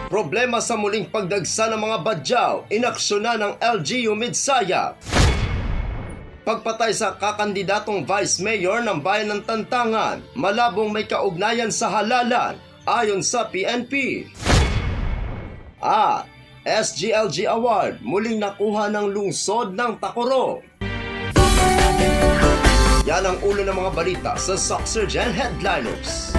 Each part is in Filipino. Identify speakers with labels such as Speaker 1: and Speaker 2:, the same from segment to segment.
Speaker 1: Problema sa muling pagdagsa ng mga badyaw, inaksyonan ng LGU Midsayap. Pagpatay sa kakandidatong Vice Mayor ng Bayan ng Tantangan, malabong may kaugnayan sa halalan, ayon sa PNP. At SGLG Award muling nakuha ng lungsod ng Tacorong. Yan ang ulo ng mga balita sa Soxurgen Headliners.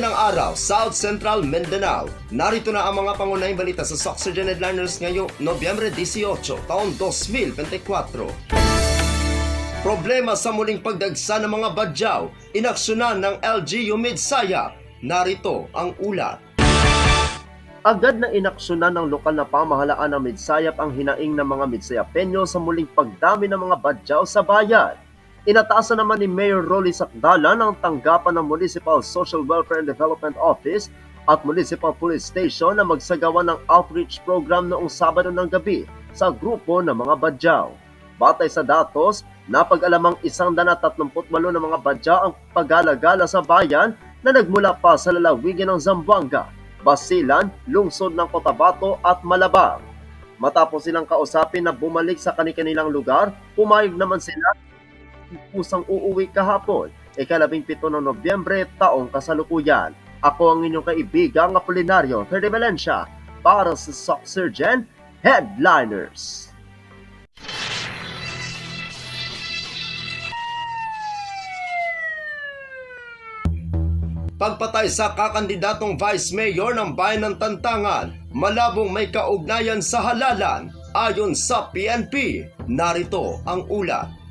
Speaker 1: Magandang araw, South Central Mindanao. Narito na ang mga pangunahing balita sa Soxurgen Headliners ngayong Nobyembre 18, taon 2024. Problema sa muling pagdagsa ng mga badyaw, inaksyonan ng LGU Midsayap. Narito ang ulat. Agad na inaksyonan ng lokal na pamahalaan ng Midsayap ang hinaing ng mga Midsayapeño sa muling pagdami ng mga badyaw sa bayan. Inatasan naman ni Mayor Rolly Sacdalan ang tanggapan ng Municipal Social Welfare and Development Office at Municipal Police Station na magsagawa ng outreach program noong Sabado ng gabi sa grupo ng mga badyaw. Batay sa datos, napag-alamang 138 na mga badyaw ang pagala-gala sa bayan na nagmula pa sa lalawigan ng Zamboanga, Basilan, lungsod ng Cotabato at Malabang. Matapos silang kausapin na bumalik sa kanilang lugar, pumayag naman sila pusang uuwi kahapon, ika-17 ng Nobyembre, taong kasalukuyan. Ako ang inyong kaibigang Apolinario Ferde Valencia para sa Soxurgen Headliners. Pagpatay sa kakandidatong Vice Mayor ng Bayan ng Tantangan, malabong may kaugnayan sa halalan, ayon sa PNP. Narito ang ulat.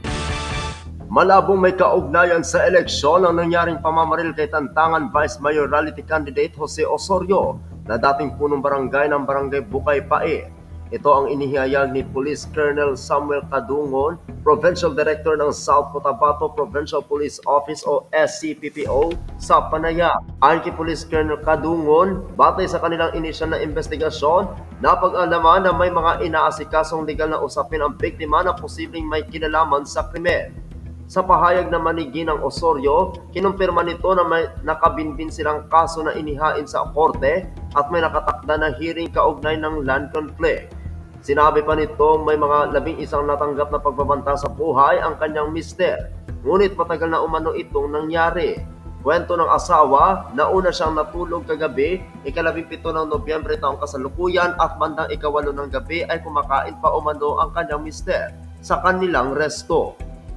Speaker 1: Malabong may kaugnayan sa eleksyon ang nangyaring pamamaril kay Tantangan Vice Mayoralty Candidate Jose Osorio na dating punong barangay ng Barangay Bukay Pae. Ito ang inihayag ni Police Colonel Samuel Kadungon, Provincial Director ng South Cotabato Provincial Police Office o SCPPO sa Panayab. Ayon kay Police Colonel Kadungon, batay sa kanilang inisyal na investigasyon, napag-alaman na may mga inaasikasong legal na usapin ang biktima na posibleng may kinalaman sa krimen. Sa pahayag naman ni Ginang Osorio, kinumpirma nito na may nakabinbin silang kaso na inihain sa korte at may nakatakda na hearing kaugnay ng land conflict. Sinabi pa nito may mga 11 natanggap na pagbabanta sa buhay ang kanyang mister, ngunit matagal na umano itong nangyari. Kwento ng asawa, nauna siyang natulog kagabi, ika-17 ng Nobyembre taong kasalukuyan at bandang ika-8 ng gabi ay kumakain pa umano ang kanyang mister sa kanilang resto.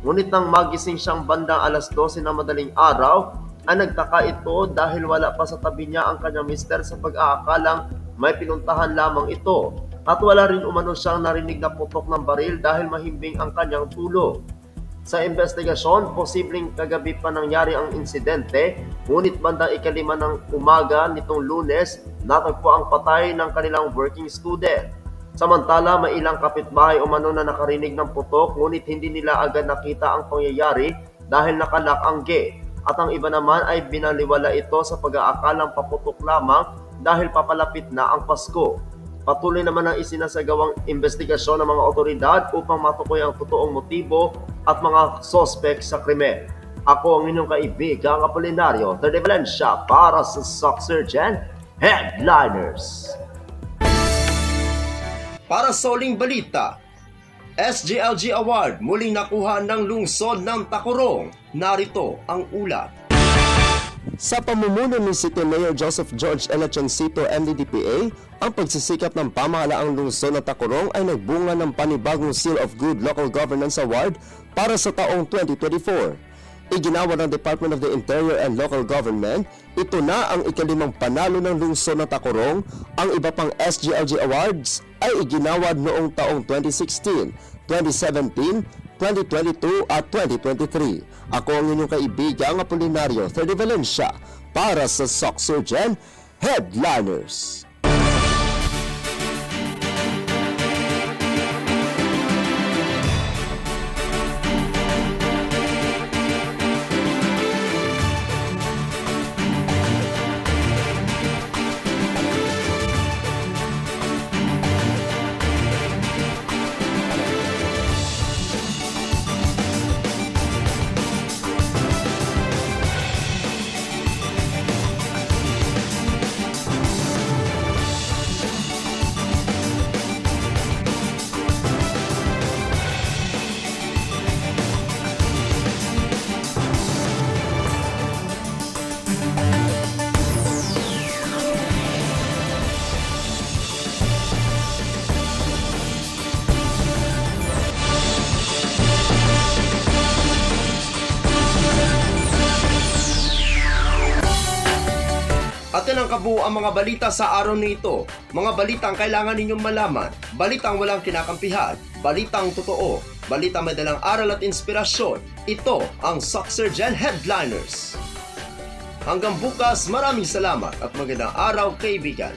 Speaker 1: Ngunit nang magising siyang bandang alas 12 na madaling araw, ay nagtaka ito dahil wala pa sa tabi niya ang kanyang mister sa pag-aakalang may pinuntahan lamang ito. At wala rin umano siyang narinig na putok ng baril dahil mahimbing ang kanyang tulog. Sa investigasyon, posibleng kagabi pa nangyari ang insidente, ngunit bandang ika-5 ng umaga nitong Lunes, natagpo ang patay ng kanilang working student. Samantala, may ilang kapitbahay umano na nakarinig ng putok, ngunit hindi nila agad nakita ang pangyayari dahil nakalak ang gate. At ang iba naman ay binaliwala ito sa pag-aakalang paputok lamang dahil papalapit na ang Pasko. Patuloy naman ang isinasagawang investigasyon ng mga otoridad upang matukoy ang totoong motibo at mga sospek sa krimen. Ako ang inyong kaibigang Apolinario Ferde Valencia para sa Soxurgen Headliners. Para sa uling balita, SGLG Award muling nakuha ng lungsod ng Tacorong. Narito ang ulat. Sa pamumuno ni City Mayor Joseph George Elachoncito MDDPA, ang pagsisikap ng pamahalaang lungsod ng Tacurong ay nagbunga ng panibagong Seal of Good Local Governance Award para sa taong 2024. Iginawa ng Department of the Interior and Local Government, ito na ang ikalimang panalo ng lungsod ng Tacurong. Ang iba pang SGLG Awards ay iginawad noong taong 2016, 2017, 2022 at 2023. Ako ang inyong kaibigang Apolinario Third Valencia para sa Socksurgeon Headliners. Atin ang kabuuan mga balita sa araw nito. Mga balitang kailangan ninyong malaman. Balitang walang kinakampihan. Balitang totoo. Balitang may dalang aral at inspirasyon. Ito ang Socksurgeon Headliners. Hanggang bukas, maraming salamat at magandang araw kaibigan.